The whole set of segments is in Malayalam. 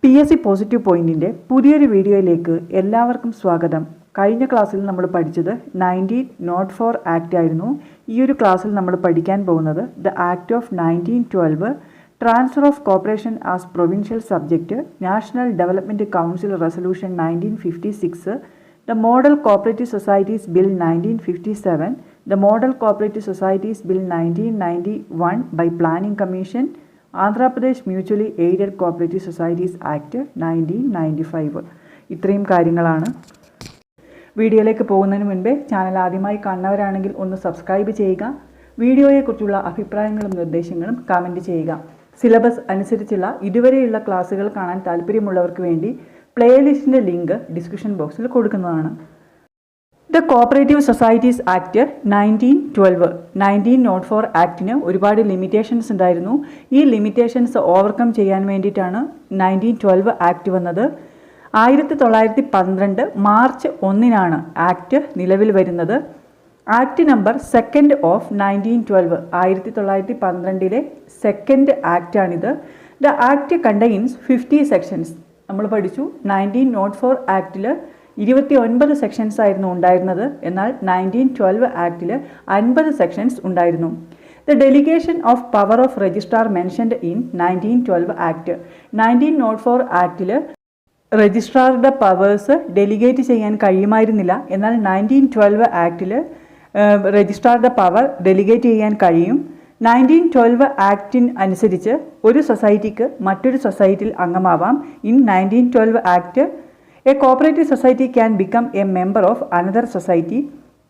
PSC പോസിറ്റീവ് പോയിന്റിൻ്റെ പുതിയൊരു വീഡിയോയിലേക്ക് എല്ലാവർക്കും സ്വാഗതം. കഴിഞ്ഞ ക്ലാസ്സിൽ നമ്മൾ പഠിച്ചത് 1904 ആക്ട് ആയിരുന്നു. ഈ ഒരു ക്ലാസ്സിൽ നമ്മൾ പഠിക്കാൻ പോകുന്നത് the act of 1912, transfer of corporation as provincial subject, national development council resolution 1956, the model cooperative societies bill 1957, the model cooperative societies bill 1991 by planning commission, Andhra Pradesh mutually aided cooperative societies act 1995. ഇത്രയും കാര്യങ്ങളാണ്. വീഡിയോയിലേക്ക് പോകുന്നതിന് മുൻപേ ചാനൽ ആദ്യമായി കാണുന്നവരാണെങ്കിൽ ഒന്ന് സബ്സ്ക്രൈബ് ചെയ്യുക. വീഡിയോയെക്കുറിച്ചുള്ള അഭിപ്രായങ്ങളും നിർദ്ദേശങ്ങളും കമൻറ്റ് ചെയ്യുക. സിലബസ് അനുസരിച്ചുള്ള ഇതുവരെയുള്ള ക്ലാസ്സുകൾ കാണാൻ താല്പര്യമുള്ളവർക്ക് വേണ്ടി പ്ലേലിസ്റ്റിൻ്റെ ലിങ്ക് ഡിസ്ക്രിപ്ഷൻ ബോക്സിൽ കൊടുക്കുന്നതാണ്. ദ കോപ്പറേറ്റീവ് സൊസൈറ്റീസ് ആക്ട് 1904 ആക്ടിന് ഒരുപാട് ലിമിറ്റേഷൻസ് ഉണ്ടായിരുന്നു. ഈ ലിമിറ്റേഷൻസ് ഓവർകം ചെയ്യാൻ വേണ്ടിയിട്ടാണ് 1912 ആക്ട് വന്നത്. 1912 മാർച്ച് 1 ആക്ട് നിലവിൽ വരുന്നത്. ആക്ട് നമ്പർ 2 ഓഫ് 1912, 1912 സെക്കൻഡ് ആക്റ്റാണിത്. The act contains 50 sections. നമ്മൾ പഠിച്ചു 1904 ആക്ടിൽ 29 സെക്ഷൻസ് ആയിരുന്നു ഉണ്ടായിരുന്നത്. എന്നാൽ 1912 ആക്ടിൽ 50 സെക്ഷൻസ് ഉണ്ടായിരുന്നു. The delegation of power of registrar mentioned in 1912 act. 1904 ആക്ടിൽ രജിസ്ട്രാറുടെ പവേഴ്സ് ഡെലിഗേറ്റ് ചെയ്യാൻ കഴിയുമായിരുന്നില്ല. എന്നാൽ 1912 ആക്ടിൽ രജിസ്ട്രാറുടെ പവർ ഡെലിഗേറ്റ് ചെയ്യാൻ കഴിയും. 1912 ആക്ടിന് അനുസരിച്ച് ഒരു സൊസൈറ്റിക്ക് മറ്റൊരു സൊസൈറ്റിയിൽ അംഗമാവാം. In 1912 act a cooperative society can become a member of another society.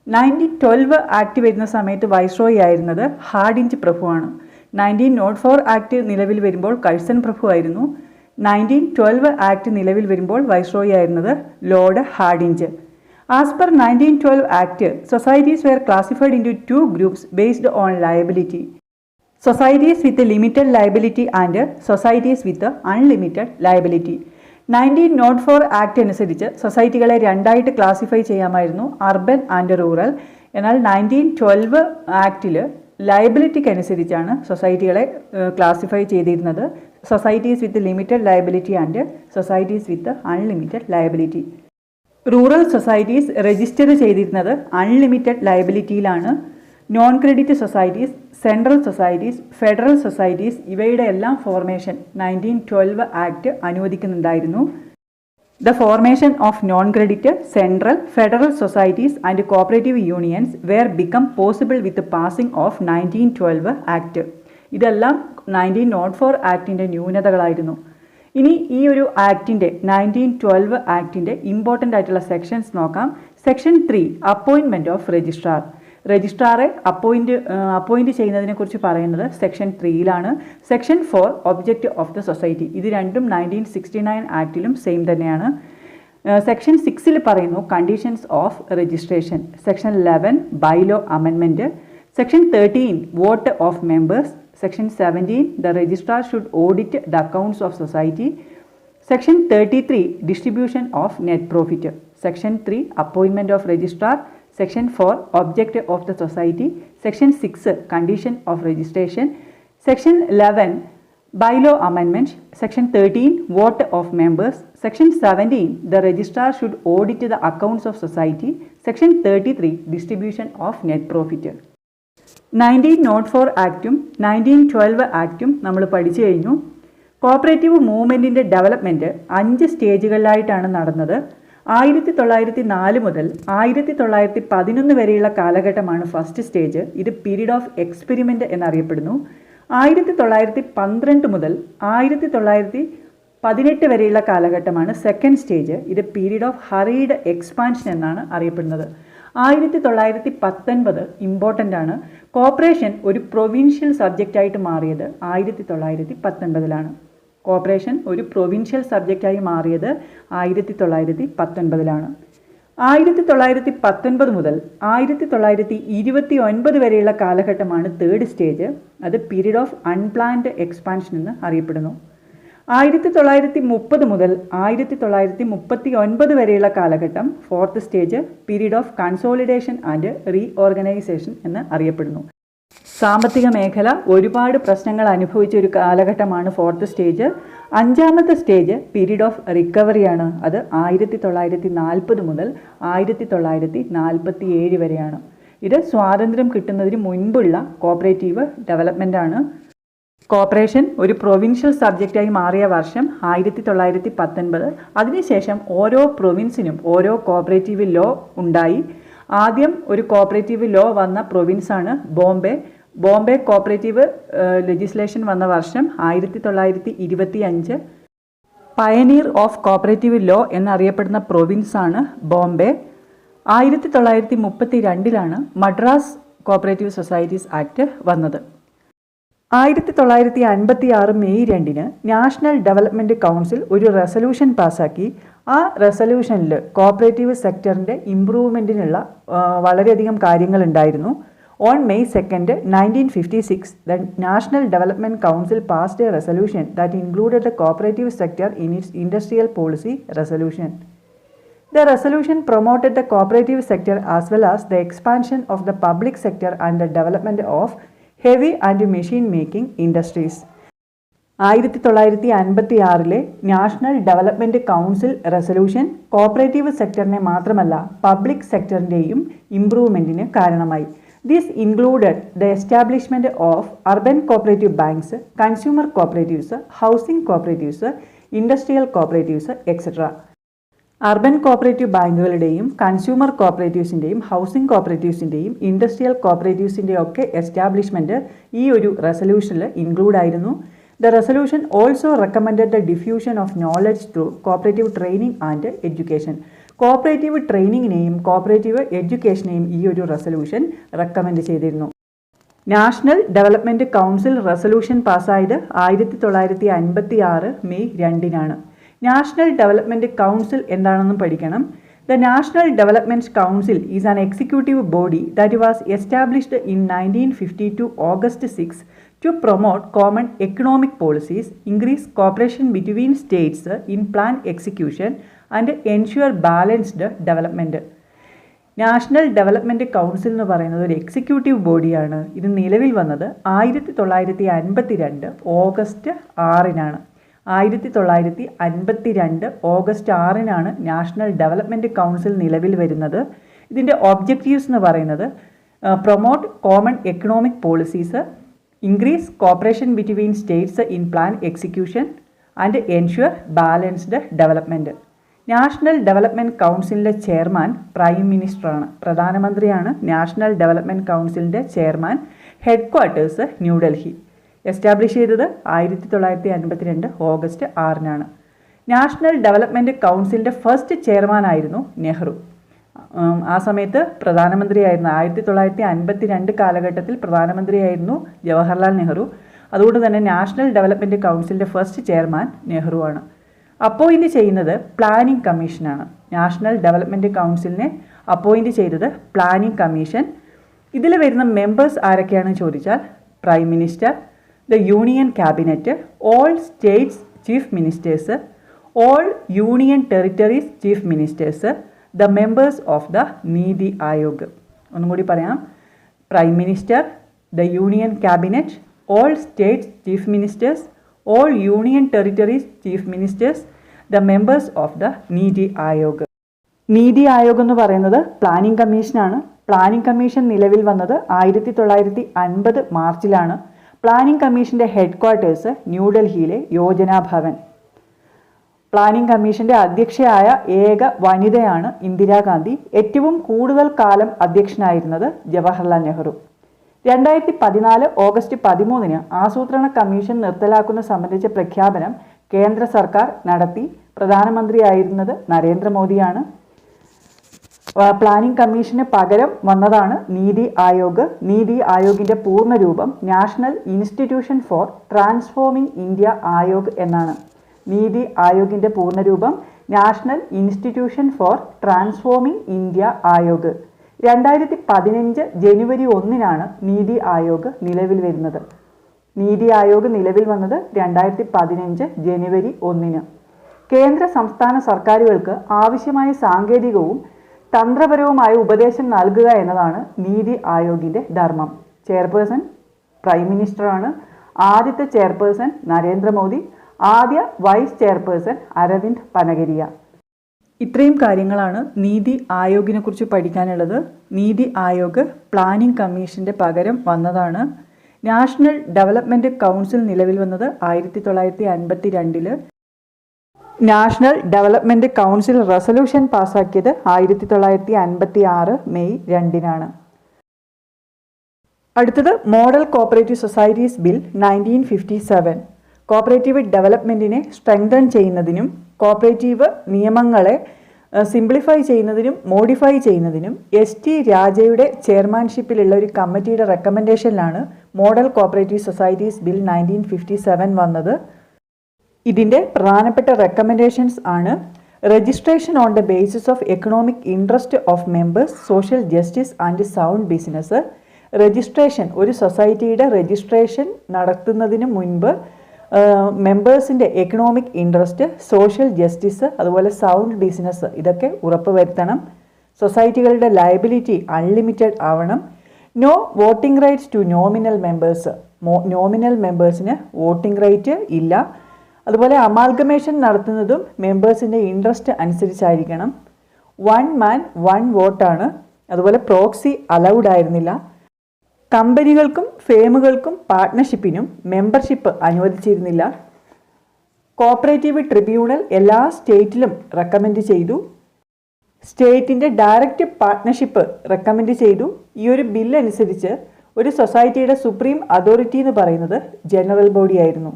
1912 act വരുന്ന സമയത്ത് വൈസ്രോയി ആയിരുന്നത് ഹാർഡിഞ്ച് പ്രഭുവാണ്. 1904 ആക്ട് നിലവിൽ വരുമ്പോൾ കഴ്സൺ പ്രഭു ആയിരുന്നു. 1912 ആക്ട് നിലവിൽ വരുമ്പോൾ വൈസ്രോയി ആയിരുന്നത് lord Hardinge. As per 1912 act, societies were classified into 2 groups based on liability: societies with limited liability and societies with unlimited liability. 1904 act അനുസരിച്ച് സൊസൈറ്റികളെ രണ്ടായിട്ട് ക്ലാസിഫൈ ചെയ്യാമായിരുന്നു, അർബൻ ആൻഡ് റൂറൽ. എന്നാൽ 1912 ആക്ടിൽ ലയബിലിറ്റിക്ക് അനുസരിച്ചാണ് സൊസൈറ്റികളെ ക്ലാസിഫൈ ചെയ്തിരുന്നത്. Societies with limited liability and societies with unlimited liability. Rural societies register ചെയ്തിരുന്നത് അൺലിമിറ്റഡ് ലയബിലിറ്റിയിലാണ്. Non credit societies, central societies, federal societies ഇവയുടെ എല്ലാം ഫോർമേഷൻ 1912 ആക്ട് അനുവദിക്കുന്നുണ്ടായിരുന്നു. The formation of non credit, central, federal societies and cooperative unions were become possible with passing of 1912 act. ഇതെല്ലാം 1904 ആക്ടിൻ്റെ ന്യൂനതകളായിരുന്നു. ഇനി ഈ ഒരു ആക്ടിൻ്റെ 1912 ആക്ടിൻ്റെ ഇമ്പോർട്ടൻ്റ് ആയിട്ടുള്ള സെക്ഷൻസ് നോക്കാം. Section 3, appointment of registrar. രജിസ്ട്രാറെ അപ്പോയിൻറ്റ് ചെയ്യുന്നതിനെക്കുറിച്ച് പറയുന്നത് സെക്ഷൻ 3യിലാണ്. Section 4, object of the society. ഇത് രണ്ടും 1969 ആക്ടിലും സെയിം തന്നെയാണ്. സെക്ഷൻ 6 പറയുന്നു conditions of registration. Section 11, bylaw amendment. Section 13, vote of members. Section 17, the registrar should audit the accounts of society. Section 33, distribution of net profit. Section 3, appointment of registrar. Section 4, object of the society. Section 6, condition of registration. Section 11, bylaw amendment. Section 13, vote of members. Section 17, the registrar should audit the accounts of society. Section 33, distribution of net profit. 1904 ആക്റ്റും 1912 ആക്റ്റും നമ്മൾ പഠിച്ചു കഴിഞ്ഞു. കോപ്പറേറ്റീവ് മൂവ്മെൻറ്റിൻ്റെ ഡെവലപ്മെൻറ്റ് 5 സ്റ്റേജുകളിലായിട്ടാണ് നടന്നത്. 1904 മുതൽ 1911 വരെയുള്ള കാലഘട്ടമാണ് ഫസ്റ്റ് സ്റ്റേജ്. ഇത് പീരീഡ് ഓഫ് എക്സ്പെരിമെൻ്റ് എന്നറിയപ്പെടുന്നു. 1912 മുതൽ 1918 വരെയുള്ള കാലഘട്ടമാണ് സെക്കൻഡ് സ്റ്റേജ്. ഇത് പീരീഡ് ഓഫ് ഹറീഡ് എക്സ്പാൻഷൻ എന്നാണ് അറിയപ്പെടുന്നത്. 1919 ഇമ്പോർട്ടൻ്റ് ആണ്. കോർപ്പറേഷൻ ഒരു പ്രൊവിൻഷ്യൽ സബ്ജക്റ്റായിട്ട് മാറിയത് 1919 കോർപ്പറേഷൻ ഒരു പ്രൊവിൻഷ്യൽ സബ്ജക്റ്റായി മാറിയത് 1919. 1919 മുതൽ 1929 വരെയുള്ള കാലഘട്ടമാണ് തേർഡ് സ്റ്റേജ്. അത് പീരീഡ് ഓഫ് അൺപ്ലാൻഡ് എക്സ്പാൻഷൻ എന്ന് അറിയപ്പെടുന്നു. 1930 മുതൽ 1939 വരെയുള്ള കാലഘട്ടം fourth stage, period of consolidation and reorganisation എന്ന് അറിയപ്പെടുന്നു. സാമ്പത്തിക മേഖല ഒരുപാട് പ്രശ്നങ്ങൾ അനുഭവിച്ച ഒരു കാലഘട്ടമാണ് ഫോർത്ത് സ്റ്റേജ്. അഞ്ചാമത്തെ സ്റ്റേജ് പീരീഡ് ഓഫ് റിക്കവറിയാണ്. അത് 1940 മുതൽ 1947 വരെയാണ്. ഇത് സ്വാതന്ത്ര്യം കിട്ടുന്നതിന് മുൻപുള്ള കോപ്പറേറ്റീവ് ഡെവലപ്മെൻ്റ് ആണ്. കോർപ്പറേഷൻ ഒരു പ്രൊവിൻഷ്യൽ സബ്ജക്റ്റായി മാറിയ വർഷം 1919. അതിനുശേഷം ഓരോ പ്രൊവിൻസിനും ഓരോ കോപ്പറേറ്റീവ് ലോ ഉണ്ടായി. ആദ്യം ഒരു കോപ്പറേറ്റീവ് ലോ വന്ന പ്രൊവിൻസാണ് ബോംബെ. ബോംബെ കോപ്പറേറ്റീവ് ലെജിസ്ലേഷൻ വന്ന വർഷം 1925. പയനീർ ഓഫ് കോപ്പറേറ്റീവ് ലോ എന്നറിയപ്പെടുന്ന പ്രൊവിൻസാണ് Bombay. 1932 Madras cooperative societies act വന്നത്. 1956 മെയ് 2 നാഷണൽ ഡെവലപ്മെൻറ്റ് കൗൺസിൽ ഒരു റെസൊല്യൂഷൻ പാസ്സാക്കി. ആ റെസൊല്യൂഷനിൽ കോപ്പറേറ്റീവ് സെക്ടറിൻ്റെ ഇംപ്രൂവ്മെൻറ്റിനുള്ള വളരെയധികം കാര്യങ്ങളുണ്ടായിരുന്നു. On May 2, 1956, the National Development Council passed a resolution that included the cooperative sector in its industrial policy resolution. The resolution promoted the cooperative sector as well as the expansion of the public sector and the development of heavy and machine making industries. 1956 national development council resolution cooperative സെക്ടറിനെ മാത്രമല്ല പബ്ലിക് സെക്ടറിൻ്റെയും ഇംപ്രൂവ്മെൻറ്റിന് കാരണമായി. This included the establishment of urban cooperative banks, consumer cooperatives, housing cooperatives, industrial cooperatives, etc. Urban cooperative ബാങ്കുകളുടെയും കൺസ്യൂമർ കോപ്പറേറ്റീവ്സിൻ്റെയും ഹൗസിംഗ് കോപ്പറേറ്റീവ്സിൻ്റെയും ഇൻഡസ്ട്രിയൽ കോപ്പറേറ്റീവ്സിൻ്റെയും ഒക്കെ എസ്റ്റാബ്ലിഷ്മെൻറ്റ് ഈ ഒരു റെസൊല്യൂഷനിൽ ഇൻക്ലൂഡ് ആയിരുന്നു. The resolution also recommended the diffusion of knowledge through cooperative training and education. Cooperative ട്രെയിനിങ്ങിനെയും കോപ്പറേറ്റീവ് എഡ്യൂക്കേഷനെയും ഈ ഒരു റെസൊല്യൂഷൻ റെക്കമെൻഡ് ചെയ്തിരുന്നു. നാഷണൽ ഡെവലപ്മെൻറ്റ് കൗൺസിൽ റെസൊല്യൂഷൻ പാസ്സായത് 1956 മെയ് 2. നാഷണൽ ഡെവലപ്മെൻറ്റ് കൗൺസിൽ എന്താണെന്നും പഠിക്കണം. The National Development Council is an executive body that was established in 1952 August 6 to promote common economic policies, increase cooperation between states in plan execution and ensure balanced development. National development council എന്ന് പറയുന്നത് ഒരു എക്സിക്യൂട്ടീവ് ബോഡിയാണ്. ഇത് നിലവിൽ വന്നത് 1952 August 6. 1952 August 6 national development council നിലവിൽ വരുന്നത്. ഇതിൻ്റെ ഒബ്ജക്റ്റീവ്സ് എന്ന് പറയുന്നത് promote common economic policies, increase corporation between States in plan execution and ensure balanced development. National development കൗൺസിലിൻ്റെ ചെയർമാൻ പ്രൈം മിനിസ്റ്ററാണ്, പ്രധാനമന്ത്രിയാണ് നാഷണൽ ഡെവലപ്മെൻറ്റ് കൗൺസിലിൻ്റെ chairman. Head quarters New Delhi. Establish ചെയ്തത് 1952 ഓഗസ്റ്റ് 6. നാഷണൽ ഡെവലപ്മെൻറ്റ് കൗൺസിലിൻ്റെ ഫസ്റ്റ് ചെയർമാനായിരുന്നു നെഹ്റു. ആ സമയത്ത് പ്രധാനമന്ത്രിയായിരുന്നു. 1952 കാലഘട്ടത്തിൽ പ്രധാനമന്ത്രിയായിരുന്നു ജവഹർലാൽ നെഹ്റു. അതുകൊണ്ട് തന്നെ നാഷണൽ ഡെവലപ്മെൻറ്റ് കൗൺസിലിൻ്റെ ഫസ്റ്റ് ചെയർമാൻ നെഹ്റുവാണ്. അപ്പോയിൻറ്റ് ചെയ്യുന്നത് പ്ലാനിംഗ് കമ്മീഷനാണ്. നാഷണൽ ഡെവലപ്മെൻറ്റ് കൗൺസിലിനെ അപ്പോയിൻറ്റ് ചെയ്തത് പ്ലാനിംഗ് കമ്മീഷൻ. ഇതിൽ വരുന്ന മെമ്പേഴ്സ് ആരൊക്കെയാണെന്ന് ചോദിച്ചാൽ prime minister, the union cabinet, all states chief ministers, all union territories chief ministers, the members of the NITI Aayog. ഒന്നും കൂടി പറയാം. Prime minister, the union cabinet, all states chief ministers, all union territories chief ministers, the members of the NITI Aayog. NITI Aayog എന്ന് പറയുന്നത് പ്ലാനിംഗ് കമ്മീഷനാണ്. പ്ലാനിംഗ് കമ്മീഷൻ നിലവിൽ വന്നത് 1950 മാർച്ചിലാണ്. പ്ലാനിംഗ് കമ്മീഷൻ്റെ ഹെഡ് ക്വാർട്ടേഴ്സ് ന്യൂഡൽഹിയിലെ യോജനാ ഭവൻ. പ്ലാനിംഗ് കമ്മീഷൻ്റെ അധ്യക്ഷയായ ഏക വനിതയാണ് ഇന്ദിരാഗാന്ധി. ഏറ്റവും കൂടുതൽ കാലം അധ്യക്ഷനായിരുന്നത് ജവഹർലാൽ നെഹ്റു. 2014 ഓഗസ്റ്റ് 13 ആസൂത്രണ കമ്മീഷൻ നിർത്തലാക്കുന്ന സംബന്ധിച്ച പ്രഖ്യാപനം കേന്ദ്ര സർക്കാർ നടത്തി. പ്രധാനമന്ത്രിയായിരുന്നത് നരേന്ദ്രമോദിയാണ്. പ്ലാനിംഗ് കമ്മീഷന് പകരം വന്നതാണ് നീതി ആയോഗ്. നീതി ആയോഗിൻ്റെ പൂർണ്ണരൂപം national institution for transforming India Aayog എന്നാണ്. നീതി ആയോഗിൻ്റെ പൂർണ്ണരൂപം national institution for transforming India Aayog. 2015 ജനുവരി 1 നീതി ആയോഗ് നിലവിൽ വരുന്നത്. നീതി ആയോഗ് നിലവിൽ വന്നത് 2015 ജനുവരി 1. കേന്ദ്ര സംസ്ഥാന സർക്കാരുകൾക്ക് ആവശ്യമായ സാങ്കേതികവും തന്ത്രപരവുമായ ഉപദേശം നൽകുക എന്നതാണ് നീതി ആയോഗിൻ്റെ ധർമ്മം. Chairperson prime മിനിസ്റ്ററാണ്. ആദ്യത്തെ ചെയർപേഴ്സൺ നരേന്ദ്രമോദി, ആദ്യ വൈസ് ചെയർപേഴ്സൺ അരവിന്ദ് പനഗരിയ. ഇത്രയും കാര്യങ്ങളാണ് നീതി ആയോഗിനെ കുറിച്ച് പഠിക്കാനുള്ളത്. നീതി ആയോഗ് പ്ലാനിംഗ് കമ്മീഷൻ്റെ പകരം വന്നതാണ്. നാഷണൽ ഡെവലപ്മെൻറ്റ് കൗൺസിൽ നിലവിൽ വന്നത് 1952. നാഷണൽ ഡെവലപ്മെൻറ്റ് കൗൺസിൽ റെസൊല്യൂഷൻ പാസ്സാക്കിയത് 1956 മെയ് 2-നാണ്. അടുത്തത് model cooperative societies bill 1957. Cooperative ഡെവലപ്മെൻറ്റിനെ സ്ട്രെങ്തൻ ചെയ്യുന്നതിനും കോപ്പറേറ്റീവ് നിയമങ്ങളെ സിംപ്ലിഫൈ ചെയ്യുന്നതിനും മോഡിഫൈ ചെയ്യുന്നതിനും എസ് ടി രാജയുടെ ചെയർമാൻഷിപ്പിലുള്ള ഒരു കമ്മിറ്റിയുടെ റെക്കമെൻഡേഷനിലാണ് മോഡൽ കോപ്പറേറ്റീവ് സൊസൈറ്റീസ് ബിൽ 1957 വന്നത്. ഇതിൻ്റെ പ്രധാനപ്പെട്ട റെക്കമെൻഡേഷൻസ് ആണ്: registration on the basis of economic interest of members, social justice and sound business. Registration, ഒരു സൊസൈറ്റിയുടെ രജിസ്ട്രേഷൻ നടത്തുന്നതിന് മുൻപ് മെമ്പേഴ്സിൻ്റെ എക്കണോമിക് ഇൻട്രസ്റ്റ്, സോഷ്യൽ ജസ്റ്റിസ്, അതുപോലെ സൗണ്ട് ബിസിനസ് ഇതൊക്കെ ഉറപ്പുവരുത്തണം. സൊസൈറ്റികളുടെ ലയബിലിറ്റി അൺലിമിറ്റഡ് ആവണം. No voting rights to nominal members. Nominal മെമ്പേഴ്സിന് വോട്ടിംഗ് റൈറ്റ് ഇല്ല. അതുപോലെ അമാൽഗമേഷൻ നടത്തുന്നതും മെമ്പേഴ്സിൻ്റെ ഇൻട്രസ്റ്റ് അനുസരിച്ചായിരിക്കണം. 1 man 1 വോട്ടാണ്. അതുപോലെ പ്രോക്സി അലൗഡ് ആയിരുന്നില്ല. കമ്പനികൾക്കും ഫേമുകൾക്കും പാർട്ട്ണർഷിപ്പിനും മെമ്പർഷിപ്പ് അനുവദിച്ചിരുന്നില്ല. കോപ്പറേറ്റീവ് ട്രിബ്യൂണൽ എല്ലാ സ്റ്റേറ്റിലും റെക്കമെൻഡ് ചെയ്തു. സ്റ്റേറ്റിൻ്റെ ഡയറക്റ്റ് പാർട്ട്ണർഷിപ്പ് റെക്കമെൻഡ് ചെയ്തു. ഈ ഒരു ബില്ല് അനുസരിച്ച് ഒരു സൊസൈറ്റിയുടെ സുപ്രീം അതോറിറ്റി എന്ന് പറയുന്നത് ജനറൽ ബോഡി ആയിരുന്നു.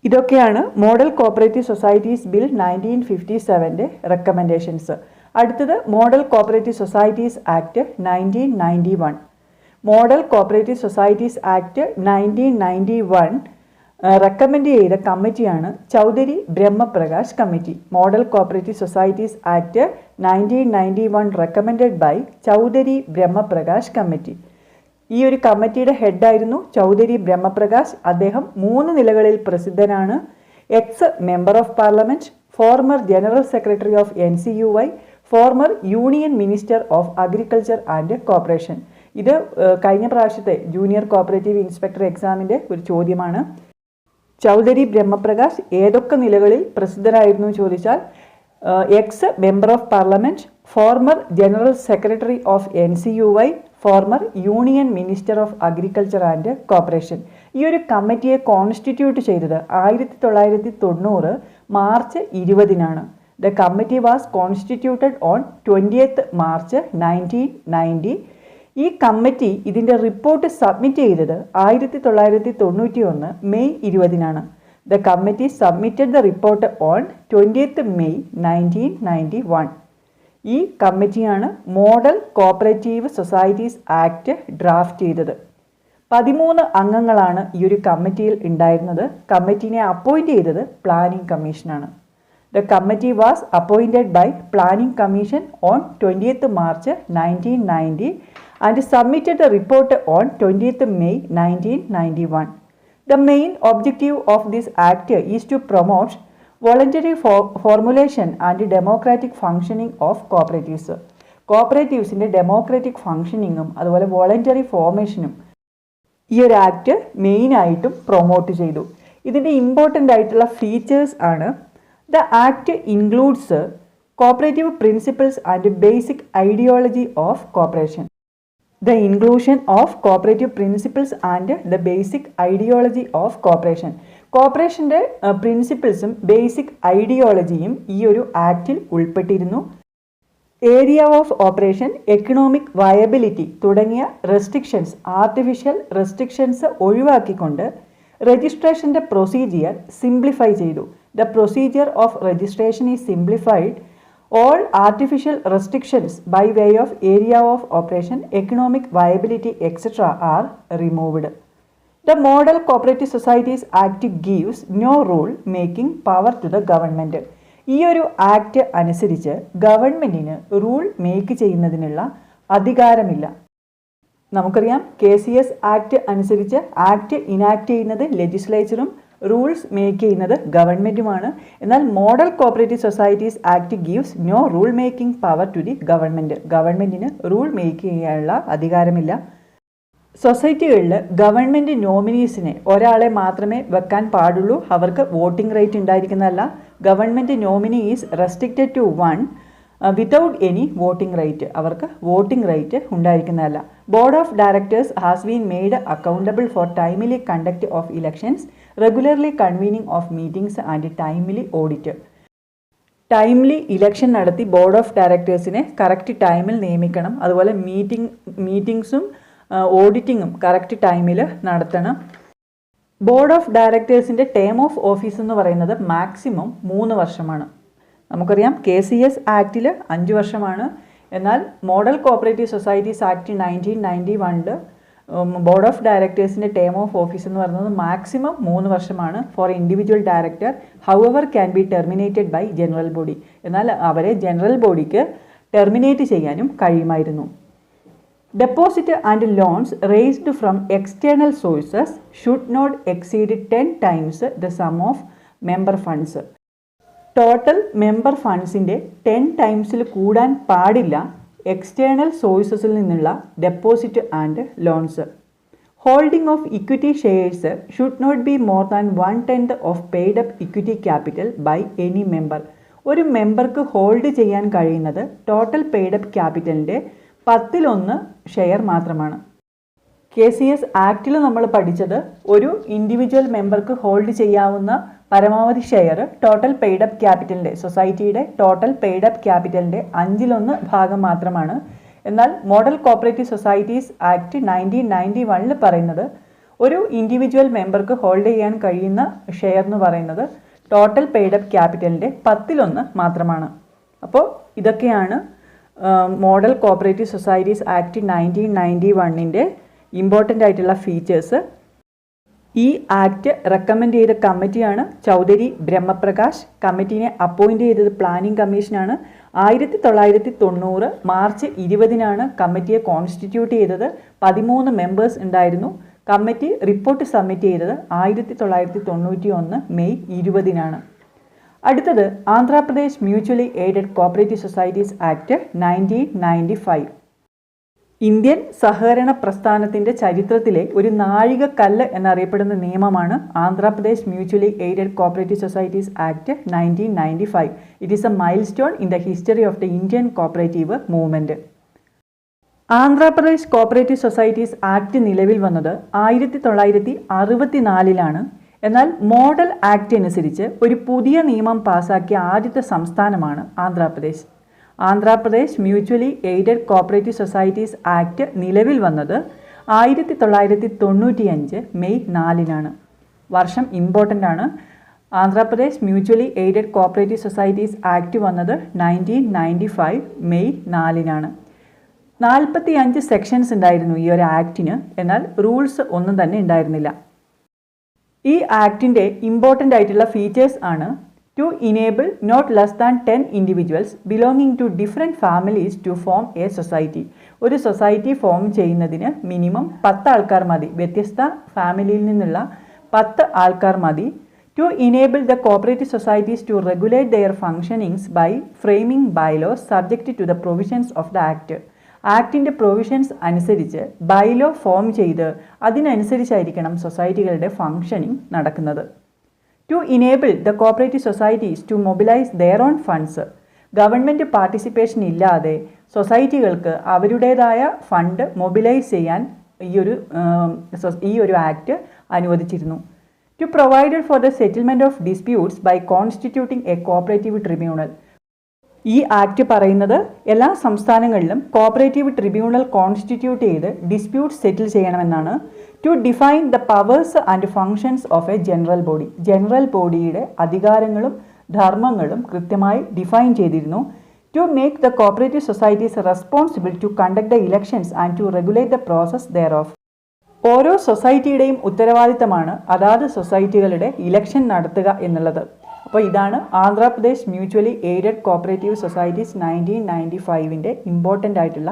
ഇതൊക്കെയാണ് model cooperative societies bill 1957 recommendations. അടുത്തത് model cooperative societies act 1991. Model cooperative societies act 1991 recommend ചെയ്ത കമ്മിറ്റിയാണ് ചൗധരി ബ്രഹ്മപ്രകാശ് കമ്മിറ്റി. Model cooperative societies act 1991 recommended by Chaudhary Brahmaprakash committee. ഈ ഒരു കമ്മിറ്റിയുടെ ഹെഡായിരുന്നു ചൗധരി ബ്രഹ്മപ്രകാശ്. അദ്ദേഹം 3 നിലകളിൽ പ്രസിദ്ധനാണ്: ex member of parliament, former general secretary of NCUI, former union minister of agriculture and corporation. ഇത് കഴിഞ്ഞ പ്രാവശ്യത്തെ ജൂനിയർ കോപ്പറേറ്റീവ് ഇൻസ്പെക്ടർ എക്സാമിൻ്റെ ഒരു ചോദ്യമാണ്. ചൗധരി ബ്രഹ്മപ്രകാശ് ഏതൊക്കെ നിലകളിൽ പ്രസിദ്ധനായിരുന്നു ചോദിച്ചാൽ ex member of parliament, former general secretary of NCUI, former union minister of agriculture and corporation. ഈ ഒരു കമ്മിറ്റിയെ കോൺസ്റ്റിറ്റ്യൂട്ട് ചെയ്തത് 1990 മാർച്ച് 20-നാണ്. The committee was constituted on 20th March 1990. ഈ കമ്മിറ്റി ഇതിൻ്റെ റിപ്പോർട്ട് സബ്മിറ്റ് ചെയ്തത് 1991 മെയ് 20-നാണ്. The committee submitted the report on 20th May 1991. ഈ കമ്മിറ്റിയാണ് model cooperative societies act draft ചെയ്തത്. 13 അംഗങ്ങളാണ് ഈ ഒരു കമ്മിറ്റിയിൽ ഉണ്ടായിരുന്നത്. കമ്മിറ്റിനെ അപ്പോയിൻ്റ് ചെയ്തത് പ്ലാനിംഗ് കമ്മീഷനാണ്. The committee was appointed by planning commission on 20th March 1990 and submitted the report on 20th May 1991. The main objective of this act is to promote voluntary formulation and democratic functioning of cooperatives. കോപ്പറേറ്റീവ്സിൻ്റെ ഡെമോക്രാറ്റിക് ഫങ്ഷനിങ്ങും അതുപോലെ വോളണ്ടറി ഫോർമേഷനും ഈ ഒരു ആക്ട് മെയിനായിട്ടും പ്രൊമോട്ട് ചെയ്തു. ഇതിൻ്റെ ഇമ്പോർട്ടൻ്റ് ആയിട്ടുള്ള ഫീച്ചേഴ്സ് ആണ്: the act includes cooperative principles and basic ideology of cooperation. The inclusion of cooperative principles and the basic ideology of cooperation. കോപ്പറേഷൻ്റെ പ്രിൻസിപ്പിൾസും ബേസിക് ഐഡിയോളജിയും ഈ ഒരു ആക്റ്റിൽ ഉൾപ്പെട്ടിരുന്നു. Area of operation, economic viability തുടങ്ങിയ റെസ്ട്രിക്ഷൻസ്, ആർട്ടിഫിഷ്യൽ റെസ്ട്രിക്ഷൻസ് ഒഴിവാക്കിക്കൊണ്ട് രജിസ്ട്രേഷൻ്റെ പ്രൊസീജിയർ സിംപ്ലിഫൈ ചെയ്തു. The procedure of registration is simplified. All artificial restrictions by way of area of operation, economic viability, etc. are removed. The Model Cooperative Societies Act gives no rule making power to the government. ഈ ഒരു ആക്ട് അനുസരിച്ച് ഗവൺമെൻറ്റിന് റൂൾ മേക്ക് ചെയ്യുന്നതിനുള്ള അധികാരമില്ല. നമുക്കറിയാം KCS ആക്ട് അനുസരിച്ച് ആക്ട് ഇനാക്ട് ചെയ്യുന്നത് ലെജിസ്ലേച്ചറും റൂൾസ് മേക്ക് ചെയ്യുന്നത് ഗവൺമെൻറ്റുമാണ്. എന്നാൽ model cooperative societies act gives no rule making power to the government. ഗവൺമെൻറ്റിന് റൂൾ മേക്ക് ചെയ്യാനുള്ള അധികാരമില്ല. സൊസൈറ്റികളിൽ ഗവൺമെൻറ് നോമിനീസിനെ ഒരാളെ മാത്രമേ വെക്കാൻ പാടുള്ളൂ. അവർക്ക് വോട്ടിംഗ് റൈറ്റ് ഉണ്ടായിരിക്കുന്നതല്ല. Government nominee is restricted to one without any voting right. അവർക്ക് വോട്ടിംഗ് റൈറ്റ് ഉണ്ടായിരിക്കുന്നതല്ല. Board of directors has been made accountable for timely conduct of elections, regularly convening of meetings and timely audit. Timely election നടത്തി ബോർഡ് ഓഫ് ഡയറക്ടേഴ്സിനെ കറക്റ്റ് ടൈമിൽ നിയമിക്കണം. അതുപോലെ മീറ്റിംഗ്സും ഓഡിറ്റിങ്ങും കറക്റ്റ് ടൈമിൽ നടത്തണം. ബോർഡ് ഓഫ് ഡയറക്ടേഴ്സിൻ്റെ ടേം ഓഫ് ഓഫീസ് എന്ന് പറയുന്നത് മാക്സിമം 3 വർഷമാണ്. നമുക്കറിയാം KCS ആക്റ്റിൽ 5 വർഷമാണ്. എന്നാൽ model cooperative societies act 1991 board of ഡയറക്ടേഴ്സിൻ്റെ ടേം ഓഫ് ഓഫീസ് എന്ന് പറയുന്നത് മാക്സിമം 3 വർഷമാണ്. For individual director however can be terminated by general body. എന്നാൽ അവരെ ജനറൽ ബോഡിക്ക് ടെർമിനേറ്റ് ചെയ്യാനും കഴിയുമായിരുന്നു. Deposit and loans raised from external sources should not exceed 10 times the sum of member funds. Total member ഫണ്ട്സിൻ്റെ 10 ടൈംസിൽ കൂടാൻ പാടില്ല എക്സ്റ്റേണൽ സോഴ്സസിൽ നിന്നുള്ള deposit and loans. Holding of equity shares should not be more than 1/10 of paid up equity capital by any member. ഒരു മെമ്പർക്ക് ഹോൾഡ് ചെയ്യാൻ കഴിയുന്നത് ടോട്ടൽ പെയ്ഡ് അപ്പ് ക്യാപിറ്റലിൻ്റെ 10/1 ഷെയർ മാത്രമാണ്. KCS ആക്റ്റിൽ നമ്മൾ പഠിച്ചത് ഒരു ഇൻഡിവിജ്വൽ മെമ്പർക്ക് ഹോൾഡ് ചെയ്യാവുന്ന പരമാവധി ഷെയർ ടോട്ടൽ പെയ്ഡ് അപ്പ് ക്യാപിറ്റലിൻ്റെ, സൊസൈറ്റിയുടെ ടോട്ടൽ പെയ്ഡ് അപ്പ് ക്യാപിറ്റലിൻ്റെ 5/1 ഭാഗം മാത്രമാണ്. എന്നാൽ മോഡൽ കോപ്പറേറ്റീവ് സൊസൈറ്റീസ് ആക്ട് 1991 പറയുന്നത് ഒരു ഇൻഡിവിജ്വൽ മെമ്പർക്ക് ഹോൾഡ് ചെയ്യാൻ കഴിയുന്ന ഷെയർ എന്ന് പറയുന്നത് ടോട്ടൽ പെയ്ഡ് അപ്പ് ക്യാപിറ്റലിൻ്റെ 10/1 മാത്രമാണ്. അപ്പോൾ ഇതൊക്കെയാണ് model cooperative societies act 1991 important ആയിട്ടുള്ള ഫീച്ചേഴ്സ്. ഈ ആക്ട് റെക്കമെൻഡ് ചെയ്ത കമ്മിറ്റിയാണ് ചൗധരി ബ്രഹ്മപ്രകാശ്. കമ്മിറ്റീനെ അപ്പോയിൻ്റ് ചെയ്തത് പ്ലാനിംഗ് കമ്മീഷനാണ്. 1990 മാർച്ച് 20 കമ്മിറ്റിയെ കോൺസ്റ്റിറ്റ്യൂട്ട് ചെയ്തത്. 13 മെമ്പേഴ്സ് ഉണ്ടായിരുന്നു. കമ്മിറ്റി റിപ്പോർട്ട് സബ്മിറ്റ് ചെയ്തത് 1991 മെയ് 20. അടുത്തത് Andhra Pradesh mutually aided cooperative societies act 1995. Indian സഹകരണ പ്രസ്ഥാനത്തിൻ്റെ ചരിത്രത്തിലെ ഒരു നാഴികക്കല്ല് എന്നറിയപ്പെടുന്ന നിയമമാണ് Andhra Pradesh mutually aided cooperative societies act 1995. It is A mile stone in the history of the Indian cooperative movement. Andhra Pradesh cooperative societies act നിലവിൽ വന്നത് 1964. എന്നാൽ മോഡൽ ആക്ട് അനുസരിച്ച് ഒരു പുതിയ നിയമം പാസാക്കിയ ആദ്യത്തെ സംസ്ഥാനമാണ് Andhra Pradesh. Andhra Pradesh mutually aided cooperative societies act നിലവിൽ വന്നത് 1995 മെയ് 4. വർഷം ഇമ്പോർട്ടൻ്റ് ആണ്. Andhra Pradesh mutually aided cooperative societies act വന്നത് 1995 മെയ് 4. 45 സെക്ഷൻസ് ഉണ്ടായിരുന്നു ഈ ഒരു ആക്ടിന്. എന്നാൽ റൂൾസ് ഒന്നും തന്നെ ഉണ്ടായിരുന്നില്ല. ഈ ആക്ടിൻ്റെ ഇമ്പോർട്ടൻ്റ് ആയിട്ടുള്ള ഫീച്ചേഴ്സ് ആണ് to enable not less than 10 individuals belonging to different families to form a society. ഒരു സൊസൈറ്റി ഫോം ചെയ്യുന്നതിന് മിനിമം 10 ആൾക്കാർ മതി. വ്യത്യസ്ത ഫാമിലിയിൽ നിന്നുള്ള 10 ആൾക്കാർ മതി. To enable the cooperative societies to regulate their functionings by framing bylaws subject to the provisions of the act. ആക്ടിൻ്റെ പ്രൊവിഷൻസ് അനുസരിച്ച് ബൈലോ ഫോം ചെയ്ത് അതിനനുസരിച്ചായിരിക്കണം സൊസൈറ്റികളുടെ ഫങ്ഷനിങ് നടക്കുന്നത്. To enable the cooperative societies to mobilise their own funds. Government participation ഇല്ലാതെ സൊസൈറ്റികൾക്ക് അവരുടേതായ ഫണ്ട് മൊബിലൈസ് ചെയ്യാൻ ഈ ഒരു ആക്ട് അനുവദിച്ചിരുന്നു. To provided for the settlement of disputes by constituting a cooperative tribunal. ഈ ആക്ട് പറയുന്നത് എല്ലാ സംസ്ഥാനങ്ങളിലും കോപ്പറേറ്റീവ് ട്രിബ്യൂണൽ കോൺസ്റ്റിറ്റ്യൂട്ട് ചെയ്ത് ഡിസ്പ്യൂട്ട് സെറ്റിൽ ചെയ്യണമെന്നാണ്. To define the powers and functions of a general body. General ബോഡിയുടെ അധികാരങ്ങളും ധർമ്മങ്ങളും കൃത്യമായി ഡിഫൈൻ ചെയ്തിരുന്നു. To make the cooperative societies responsible to conduct the elections and to regulate the process thereof. ഓരോ സൊസൈറ്റിയുടെയും ഉത്തരവാദിത്തമാണ് അതാത് സൊസൈറ്റികളുടെ ഇലക്ഷൻ നടത്തുക എന്നുള്ളത്. അപ്പോൾ ഇതാണ് Andhra Pradesh mutually aided cooperative societies 1995 important ആയിട്ടുള്ള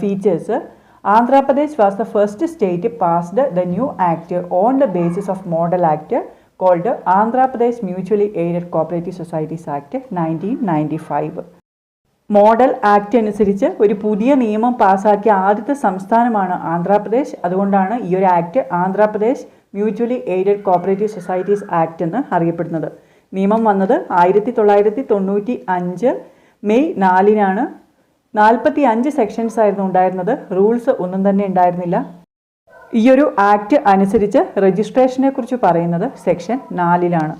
features. Andhra Pradesh was the first state passed the new act on the basis of model act called Andhra Pradesh mutually aided cooperative societies act 1995. Model act അനുസരിച്ച് ഒരു പുതിയ നിയമം പാസാക്കിയ ആദ്യത്തെ സംസ്ഥാനമാണ് ആന്ധ്രാപ്രദേശ്. അതുകൊണ്ടാണ് ഈ ഒരു act Andhra Pradesh mutually aided cooperative societies act എന്ന് അറിയപ്പെടുന്നത്. നിയമം വന്നത് 1995 മെയ് 4-നാണ്. 45 സെക്ഷൻസ് ആയിരുന്നു ഉണ്ടായിരുന്നത്. റൂൾസ് ഒന്നും തന്നെ ഉണ്ടായിരുന്നില്ല. ഈ ഒരു ആക്ട് അനുസരിച്ച് രജിസ്ട്രേഷനെ കുറിച്ച് പറയുന്നത് സെക്ഷൻ 4-ലാണ്.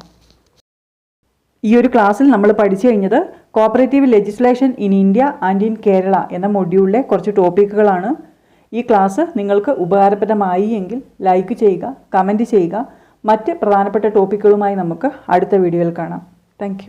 ഈ ഒരു ക്ലാസ്സിൽ നമ്മൾ പഠിച്ചു കഴിഞ്ഞത് cooperative legislation in India and in Kerala എന്ന മൊഡ്യൂളിലെ കുറച്ച് ടോപ്പിക്കുകളാണ്. ഈ ക്ലാസ് നിങ്ങൾക്ക് ഉപകാരപ്രദമായി എങ്കിൽ ലൈക്ക് ചെയ്യുക, കമൻറ്റ് ചെയ്യുക. മറ്റ് പ്രധാനപ്പെട്ട ടോപ്പിക്കുകളുമായി നമുക്ക് അടുത്ത വീഡിയോയിൽ കാണാം. താങ്ക്